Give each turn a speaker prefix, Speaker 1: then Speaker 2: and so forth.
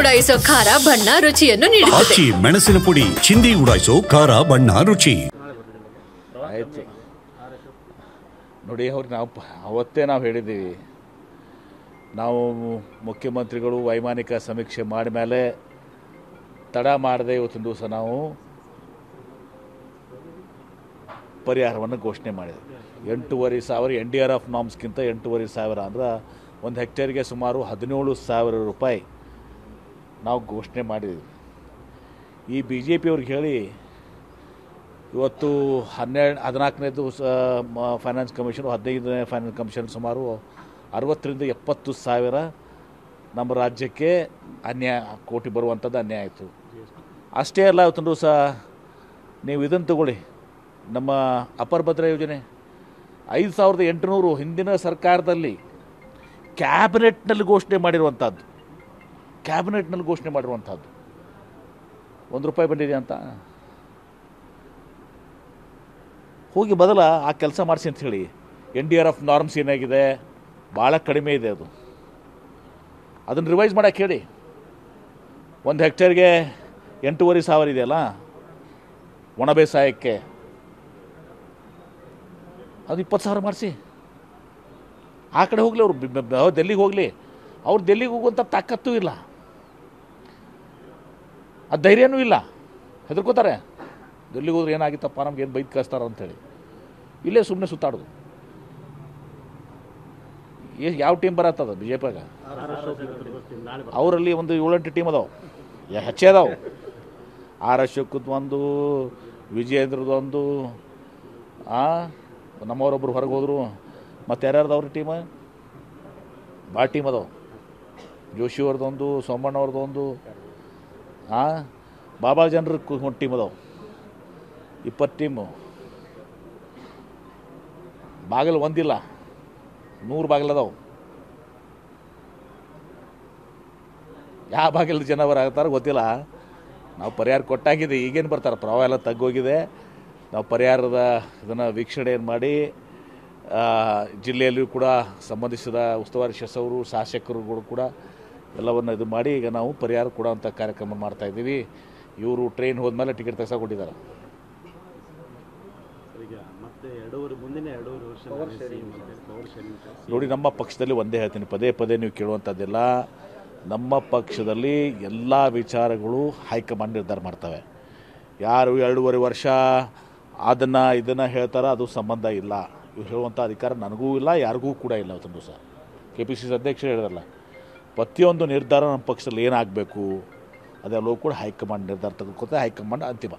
Speaker 1: ಉಡಾಯಿಸೋ ಖಾರ ಬಣ್ಣ ರುಚಿಯನ್ನು ನೀಡುತ್ತದೆ.
Speaker 2: ಮೆಣಸಿನ ಪುಡಿ ಚಿಂದಿ ಉಡಾಯಿಸೋ ಖಾರ ಬಣ್ಣ ರುಚಿ.
Speaker 3: ಆಯಿತು ನೋಡಿ, ಅವ್ರಿಗೆ ಅವತ್ತೇ ನಾವು ಹೇಳಿದ್ದೀವಿ, ನಾವು ಮುಖ್ಯಮಂತ್ರಿಗಳು ವೈಮಾನಿಕ ಸಮೀಕ್ಷೆ ಮಾಡಿದ ಮೇಲೆ ತಡ ಮಾಡದೆ ಇವತ್ತಿನ ದಿವಸ ನಾವು ಪರಿಹಾರವನ್ನು ಘೋಷಣೆ ಮಾಡಿದ್ವಿ. 8,500 NDRF ನಾಮ್ಸ್ಗಿಂತ 8,500 ಅಂದ್ರೆ ಒಂದು ಹೆಕ್ಟೇರ್ಗೆ ಸುಮಾರು 17,000 ರೂಪಾಯಿ ನಾವು ಘೋಷಣೆ ಮಾಡಿದ್ವಿ. ಈ BJP ಅವ್ರಿಗೆ ಹೇಳಿ ಇವತ್ತು 14ನೇದು ಫೈನಾನ್ಸ್ ಕಮಿಷನ್, 15ನೇ ಫೈನಾನ್ಸ್ ಕಮಿಷನ್ ಸುಮಾರು 60,000 ರಿಂದ 70,000 ನಮ್ಮ ರಾಜ್ಯಕ್ಕೆ ಕೋಟಿ ಬರುವಂಥದ್ದು ಅನ್ಯಾಯ ಆಯಿತು. ಅಷ್ಟೇ ಅಲ್ಲ, ಇವತ್ತಿನ ದಿವಸ ನೀವು ಇದನ್ನು ತಗೊಳ್ಳಿ, ನಮ್ಮ ಅಪರ ಭದ್ರಾ ಯೋಜನೆ 5,800 ಹಿಂದಿನ ಸರ್ಕಾರದಲ್ಲಿ ಕ್ಯಾಬಿನೆಟ್ನಲ್ಲಿ ಘೋಷಣೆ ಮಾಡಿರುವಂಥದ್ದು, ಕ್ಯಾಬಿನೆಟ್ನಲ್ಲಿ ಘೋಷಣೆ ಮಾಡಿರುವಂಥದ್ದು. ₹1 ಬಂದಿದೆ ಅಂತ ಹೋಗಿ ಬದಲ ಆ ಕೆಲಸ ಮಾಡಿಸಿ ಅಂತ ಹೇಳಿ. NDRF ನಾರ್ಮ್ಸ್ ಏನಾಗಿದೆ, ಭಾಳ ಕಡಿಮೆ ಇದೆ, ಅದನ್ನು ರಿವೈಸ್ ಮಾಡೋಕ್ಕೆ ಹೇಳಿ. ಒಂದು ಹೆಕ್ಟೇರ್ಗೆ 8,500 ಇದೆಯಲ್ಲ ಒಣ ಬೇಸಾಯಕ್ಕೆ, ಅದು 20,000 ಮಾಡಿಸಿ. ಆ ಕಡೆ ಹೋಗಲಿ, ಅವರು ಡೆಲ್ಲಿಗೆ ಹೋಗಲಿ. ಅವ್ರು ಡೆಲ್ಲಿಗೆ ಹೋಗುವಂಥ ತಾಕತ್ತೂ ಇಲ್ಲ, ಆ ಧೈರ್ಯನೂ ಇಲ್ಲ, ಹೆದರ್ಕೋತಾರೆ. ಡೆಲ್ಲಿಗೆ ಹೋದ್ರೆ ಏನಾಗಿತ್ತಪ್ಪ, ನಮ್ಗೆ ಏನು ಬೈದು ಕಳಿಸ್ತಾರ ಅಂಥೇಳಿ ಇಲ್ಲೇ ಸುಮ್ಮನೆ ಸುತ್ತಾಡೋದು. ಯಾವ ಟೀಮ್ ಬರತ್ತದ BJPಗ? ಅವರಲ್ಲಿ ಒಂದು 7-8 ಟೀಮ್ ಅದಾವೆ, ಹೆಚ್ಚೇ ಅದಾವೆ. ಆರ್ ಅಶೋಕದ್ದು ಒಂದು, ವಿಜಯೇಂದ್ರದೊಂದು, ನಮ್ಮವರೊಬ್ಬರು ಹೊರಗೆ ಹೋದರು. ಮತ್ತು ಯಾರ್ಯಾರ್ದವ್ರ ಟೀಮ್? ಭಾಳ ಟೀಮ್ ಅದಾವೆ. ಜೋಶಿ ಅವ್ರದ್ದೊಂದು, ಸೋಮಣ್ಣವ್ರದ್ದೊಂದು, ಬಾಬಾ ಜನರ ಒಂದು ಟೀಮ್ ಅದಾವೆ, 20 ಟೀಮು. ಬಾಗಿಲು ಒಂದಿಲ್ಲ, 100 ಬಾಗಿಲು ಅದಾವೆ. ಯಾವ ಬಾಗಿಲು ಜನ ಬರಾಗ್ತಾರೆ ಗೊತ್ತಿಲ್ಲ. ನಾವು ಪರಿಹಾರ ಕೊಟ್ಟಾಗಿದೆ, ಈಗೇನು ಬರ್ತಾರೆ, ಪ್ರವಾಹ ಎಲ್ಲ ತಗ್ಗೋಗಿದೆ. ನಾವು ಪರಿಹಾರದ ಇದನ್ನು ವೀಕ್ಷಣೆ ಮಾಡಿ ಜಿಲ್ಲೆಯಲ್ಲಿಯೂ ಕೂಡ ಸಂಬಂಧಿಸಿದ ಉಸ್ತುವಾರಿ ಸಚಿವರು, ಶಾಸಕರುಗಳು ಕೂಡ ಎಲ್ಲವನ್ನು ಇದು ಮಾಡಿ ಈಗ ನಾವು ಪರಿಹಾರ ಕೊಡೋವಂಥ ಕಾರ್ಯಕ್ರಮ ಮಾಡ್ತಾಯಿದ್ದೀವಿ. ಇವರು ಟ್ರೈನ್ ಹೋದ್ಮೇಲೆ ಟಿಕೆಟ್ ತೆಗೆಸ್ಕೊಂಡಿದ್ದಾರೆ. ನೋಡಿ, ನಮ್ಮ ಪಕ್ಷದಲ್ಲಿ ಒಂದೇ ಹೇಳ್ತೀನಿ, ಪದೇ ಪದೇ ನೀವು ಕೇಳುವಂಥದ್ದೆಲ್ಲ, ನಮ್ಮ ಪಕ್ಷದಲ್ಲಿ ಎಲ್ಲ ವಿಚಾರಗಳು ಹೈಕಮಾಂಡ್ ನಿರ್ಧಾರ ಮಾಡ್ತವೆ. ಯಾರು 2.5 ವರ್ಷ ಇದನ್ನು ಹೇಳ್ತಾರೋ ಅದು ಸಂಬಂಧ ಇಲ್ಲ. ಇವ್ರು ಹೇಳುವಂಥ ಅಧಿಕಾರ ನನಗೂ ಇಲ್ಲ, ಯಾರಿಗೂ ಕೂಡ ಇಲ್ಲ. ಅವತ್ತೊಂದು ದಿವಸ KPCC ಅಧ್ಯಕ್ಷರು ಹೇಳಿದ್ರಲ್ಲ, ಪ್ರತಿಯೊಂದು ನಿರ್ಧಾರ ನಮ್ಮ ಪಕ್ಷದಲ್ಲಿ ಏನಾಗಬೇಕು ಅದೆಲ್ಲವೂ ಕೂಡ ಹೈಕಮಾಂಡ್ ನಿರ್ಧಾರ ತೆಗೆದುಕೊಳ್ತಾರೆ. ಹೈಕಮಾಂಡ್ ಅಂತಿಮ.